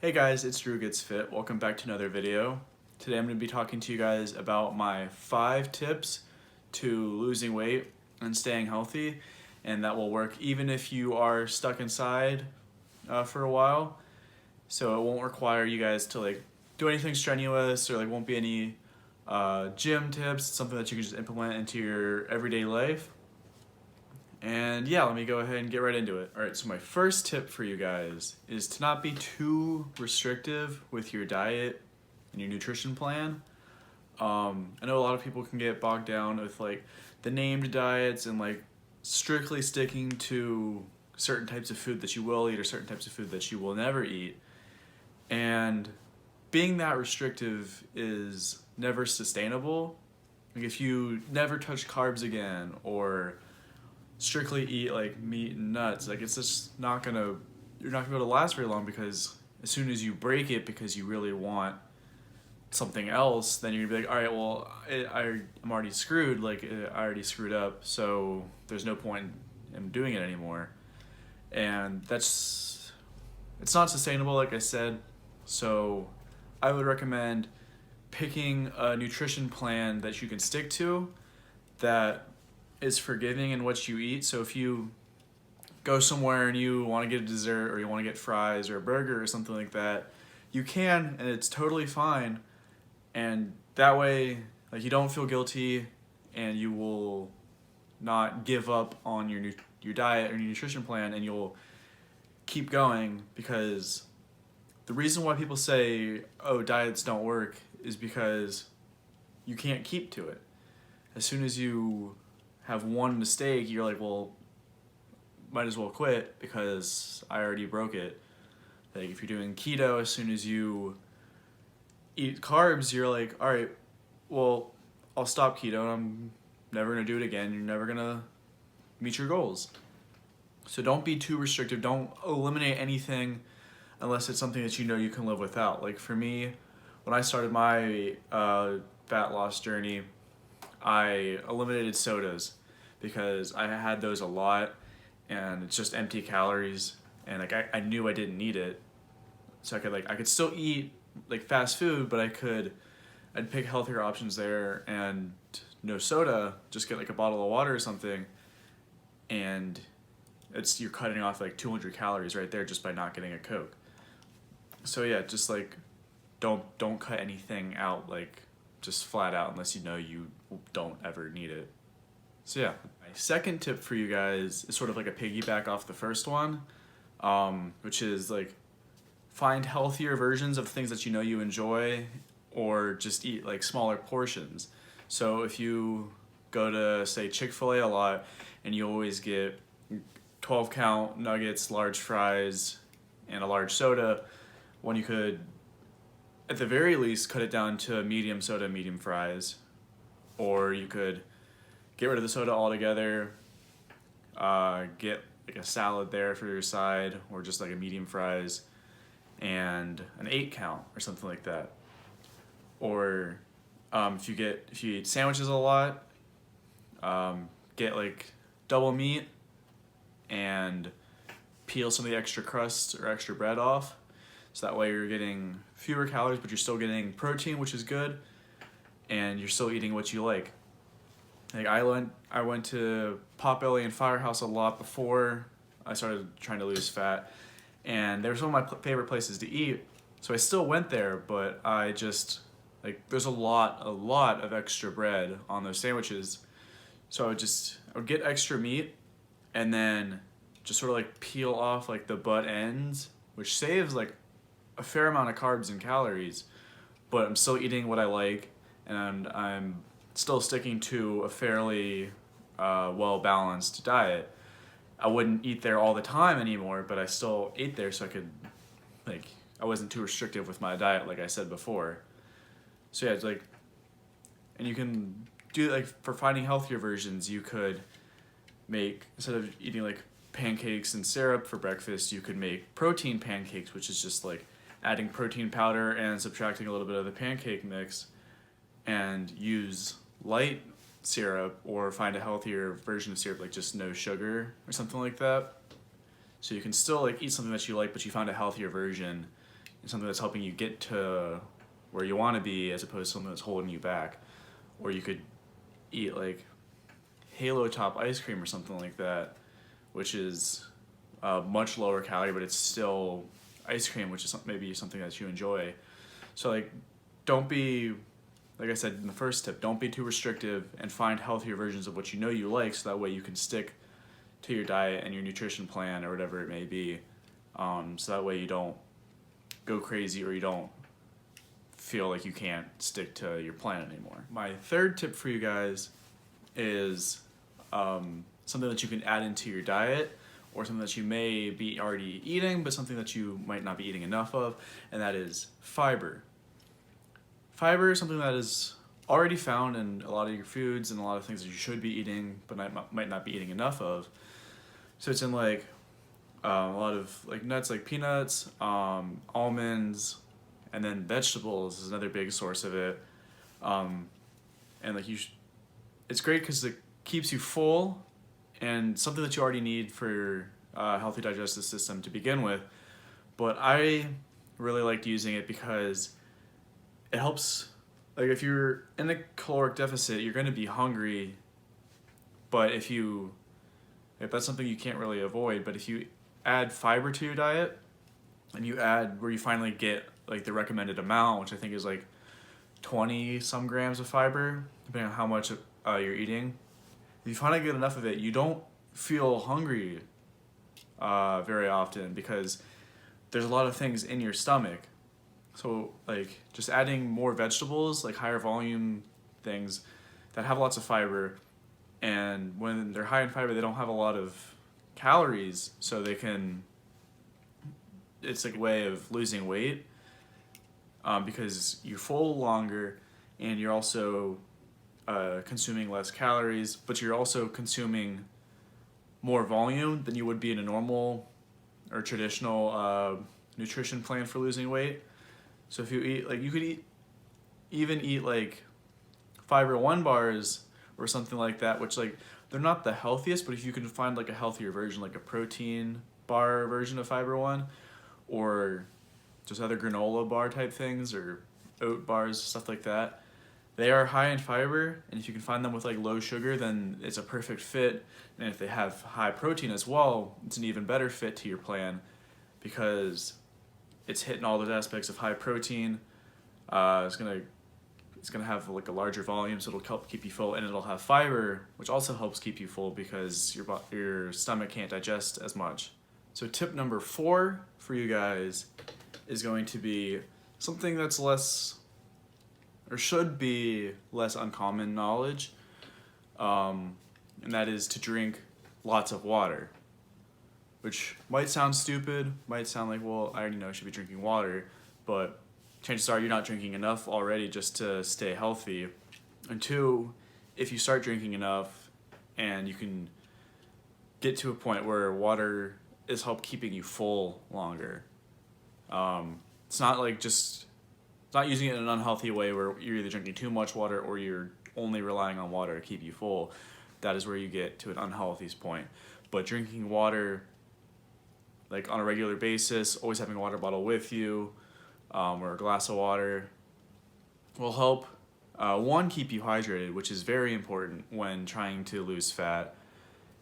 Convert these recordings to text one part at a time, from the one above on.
Hey guys, it's Drew Gets Fit. Welcome back to another video. Today I'm going to be talking to you guys about my 5 tips to losing weight and staying healthy, and that will work even if you are stuck inside for a while. So it won't require you guys to do anything strenuous, or won't be any gym tips. It's something that you can just implement into your everyday life. And yeah, let me go ahead and get right into it. All right, so my first tip for you guys is to not be too restrictive with your diet and your nutrition plan. I know a lot of people can get bogged down with the named diets and strictly sticking to certain types of food that you will eat or certain types of food that you will never eat. And being that restrictive is never sustainable. If you never touch carbs again, or strictly eat meat and nuts, it's just you're not gonna be able to last very long, because as soon as you break it because you really want something else, then you're gonna be like, all right, well, I'm already screwed, I already screwed up, so there's no point in doing it anymore. And it's not sustainable, like I said. So I would recommend picking a nutrition plan that you can stick to, that is forgiving in what you eat. So if you go somewhere and you want to get a dessert, or you want to get fries or a burger or something like that, you can, and it's totally fine. And that way, you don't feel guilty, and you will not give up on your diet or your nutrition plan, and you'll keep going. Because the reason why people say, oh, diets don't work, is because you can't keep to it. As soon as you have one mistake, you're like, well, might as well quit because I already broke it. If you're doing keto, as soon as you eat carbs, you're like, all right, well, I'll stop keto and I'm never gonna do it again. You're never gonna meet your goals. So don't be too restrictive. Don't eliminate anything unless it's something that you know you can live without. For me, when I started my fat loss journey, I eliminated sodas because I had those a lot, and it's just empty calories, and I knew I didn't need it. So I could still eat fast food, but I'd pick healthier options there, and no soda, just get a bottle of water or something, and you're cutting off 200 calories right there just by not getting a Coke. So yeah, just don't cut anything out just flat out unless you know you don't ever need it. So yeah, my second tip for you guys is sort of a piggyback off the first one, which is find healthier versions of things that you know you enjoy, or just eat smaller portions. So if you go to, say, Chick-fil-A a lot, and you always get 12 count nuggets, large fries, and a large soda, when you could at the very least cut it down to medium soda, medium fries. Or you could get rid of the soda altogether, get a salad there for your side, or just a medium fries and an 8 count or something like that. Or if you eat sandwiches a lot, get double meat and peel some of the extra crust or extra bread off. So that way you're getting fewer calories, but you're still getting protein, which is good, and you're still eating what you like. I went to Potbelly and Firehouse a lot before I started trying to lose fat, and they were some of my favorite places to eat. So I still went there, but I just there's a lot of extra bread on those sandwiches. So I would get extra meat, and then just sort of peel off the butt ends, which saves a fair amount of carbs and calories, but I'm still eating what I like, and I'm still sticking to a fairly well-balanced diet. I wouldn't eat there all the time anymore, but I still ate there so I could, I wasn't too restrictive with my diet, like I said before. So yeah, it's and you can do, for finding healthier versions, you could make, instead of eating pancakes and syrup for breakfast, you could make protein pancakes, which is just adding protein powder and subtracting a little bit of the pancake mix, and use light syrup, or find a healthier version of syrup, just no sugar or something like that. So you can still eat something that you like, but you found a healthier version and something that's helping you get to where you want to be, as opposed to something that's holding you back. Or you could eat like Halo Top ice cream or something like that, which is much lower calorie, but it's still ice cream, which is maybe something that you enjoy. So like, don't be, like I said in the first tip, don't be too restrictive, and find healthier versions of what you know you like, so that way you can stick to your diet and your nutrition plan or whatever it may be. So that way you don't go crazy, or you don't feel like you can't stick to your plan anymore. My third tip for you guys is something that you can add into your diet, or something that you may be already eating, but something that you might not be eating enough of, and that is fiber. Fiber is something that is already found in a lot of your foods and a lot of things that you should be eating, but might not be eating enough of. So it's in like a lot of like nuts, like peanuts, almonds, and then vegetables is another big source of it. And like it's great because it keeps you full, and something that you already need for a healthy digestive system to begin with. But I really liked using it because it helps, like if you're in a caloric deficit, you're going to be hungry, but if that's something you can't really avoid, but if you add fiber to your diet, and you add where you finally get like the recommended amount, which I think is like 20 some grams of fiber, depending on how much you're eating. If you finally get enough of it, you don't feel hungry very often, because there's a lot of things in your stomach. So like just adding more vegetables, like higher volume things that have lots of fiber, and when they're high in fiber, they don't have a lot of calories, so it's like a way of losing weight, because you're full longer, and you're also consuming less calories, but you're also consuming more volume than you would be in a normal or traditional nutrition plan for losing weight. So if you eat, like you could even eat like Fiber One bars or something like that, which like they're not the healthiest, but if you can find like a healthier version, like a protein bar version of Fiber One, or just other granola bar type things, or oat bars, stuff like that, they are high in fiber, and if you can find them with like low sugar, then it's a perfect fit. And if they have high protein as well, it's an even better fit to your plan, because it's hitting all those aspects of high protein. It's gonna have like a larger volume, so it'll help keep you full, and it'll have fiber, which also helps keep you full because your stomach can't digest as much. So tip number 4 for you guys is going to be something that's less, or should be less uncommon knowledge, and that is to drink lots of water, which might sound stupid, might sound like, well, I already know I should be drinking water, but chances are you're not drinking enough already just to stay healthy. And 2, if you start drinking enough and you can get to a point where water is help keeping you full longer. It's not like it's not using it in an unhealthy way where you're either drinking too much water or you're only relying on water to keep you full. That is where you get to an unhealthy point. But drinking water like on a regular basis, always having a water bottle with you, or a glass of water, will help, 1, keep you hydrated, which is very important when trying to lose fat,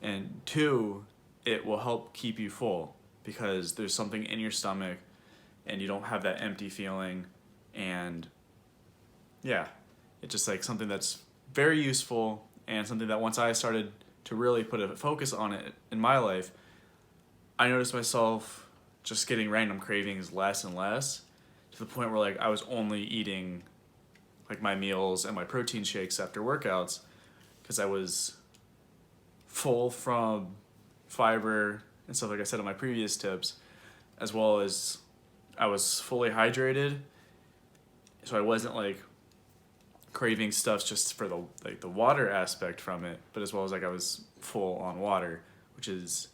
and 2, it will help keep you full, because there's something in your stomach and you don't have that empty feeling. And yeah, it's just like something that's very useful, and something that once I started to really put a focus on it in my life, I noticed myself just getting random cravings less and less, to the point where like I was only eating like my meals and my protein shakes after workouts, because I was full from fiber and stuff, like I said in my previous tips, as well as I was fully hydrated, so I wasn't like craving stuff just for the water aspect from it, but as well as like I was full on water, which is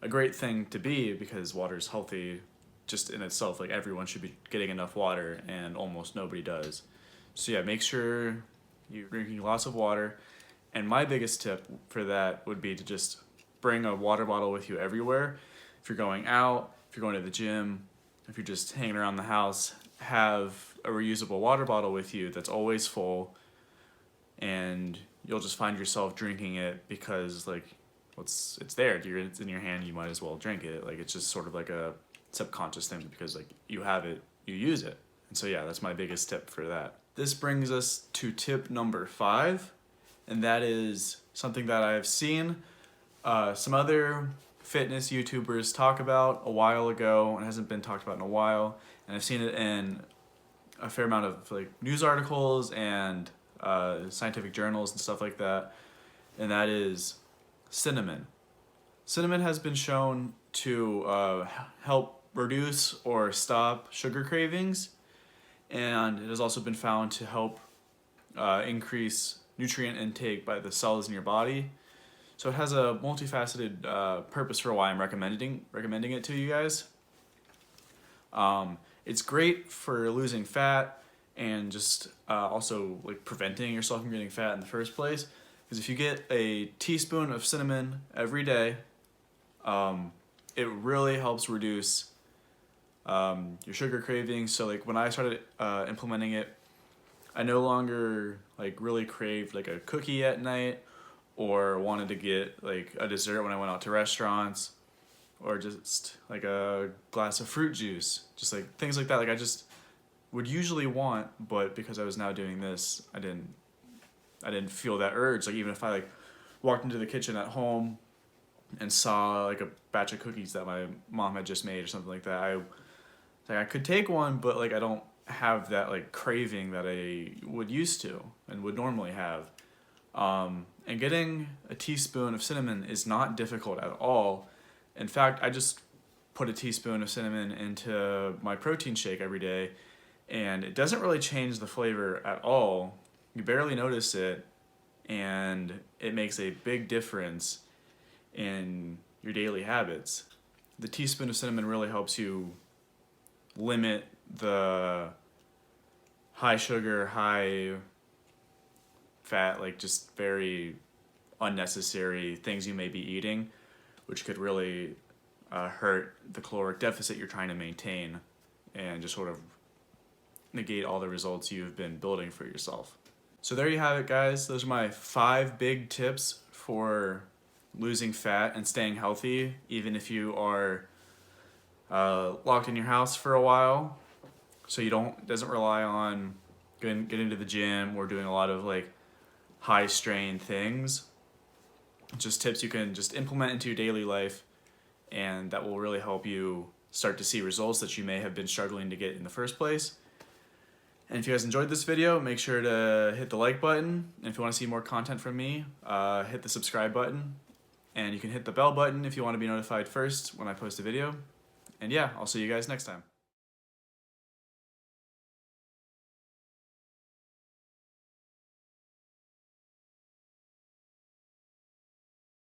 a great thing to be, because water is healthy just in itself. Like everyone should be getting enough water, and almost nobody does. So yeah, make sure you're drinking lots of water. And my biggest tip for that would be to just bring a water bottle with you everywhere. If you're going out, if you're going to the gym, if you're just hanging around the house, have a reusable water bottle with you that's always full, and you'll just find yourself drinking it because like it's there. It's in your hand, you might as well drink it. Like it's just sort of like a subconscious thing because like you have it, you use it. And so yeah, that's my biggest tip for that. This brings us to tip number 5, and that is something that I've seen some other fitness YouTubers talk about a while ago and hasn't been talked about in a while, and I've seen it in a fair amount of like news articles and scientific journals and stuff like that, and that is cinnamon. Cinnamon has been shown to help reduce or stop sugar cravings, and it has also been found to help increase nutrient intake by the cells in your body. So it has a multifaceted purpose for why I'm recommending it to you guys. It's great for losing fat and just also like preventing yourself from getting fat in the first place. Because if you get a teaspoon of cinnamon every day, it really helps reduce your sugar cravings. So like when I started implementing it, I no longer like really craved like a cookie at night, or wanted to get like a dessert when I went out to restaurants, or just like a glass of fruit juice, just like things like that. Like I just would usually want, but because I was now doing this, I didn't feel that urge. Like even if I like walked into the kitchen at home and saw like a batch of cookies that my mom had just made or something like that, I could take one, but like I don't have that like craving that I would used to and would normally have. And getting a teaspoon of cinnamon is not difficult at all. In fact, I just put a teaspoon of cinnamon into my protein shake every day, and it doesn't really change the flavor at all. You barely notice it, and it makes a big difference in your daily habits. The teaspoon of cinnamon really helps you limit the high sugar, high fat, like just very unnecessary things you may be eating, which could really hurt the caloric deficit you're trying to maintain and just sort of negate all the results you've been building for yourself. So there you have it, guys. Those are my 5 big tips for losing fat and staying healthy, even if you are locked in your house for a while. So you doesn't rely on getting to the gym or doing a lot of like high strain things. Just tips you can just implement into your daily life, and that will really help you start to see results that you may have been struggling to get in the first place. And if you guys enjoyed this video, make sure to hit the like button. And if you want to see more content from me, hit the subscribe button. And you can hit the bell button if you want to be notified first when I post a video. And yeah, I'll see you guys next time.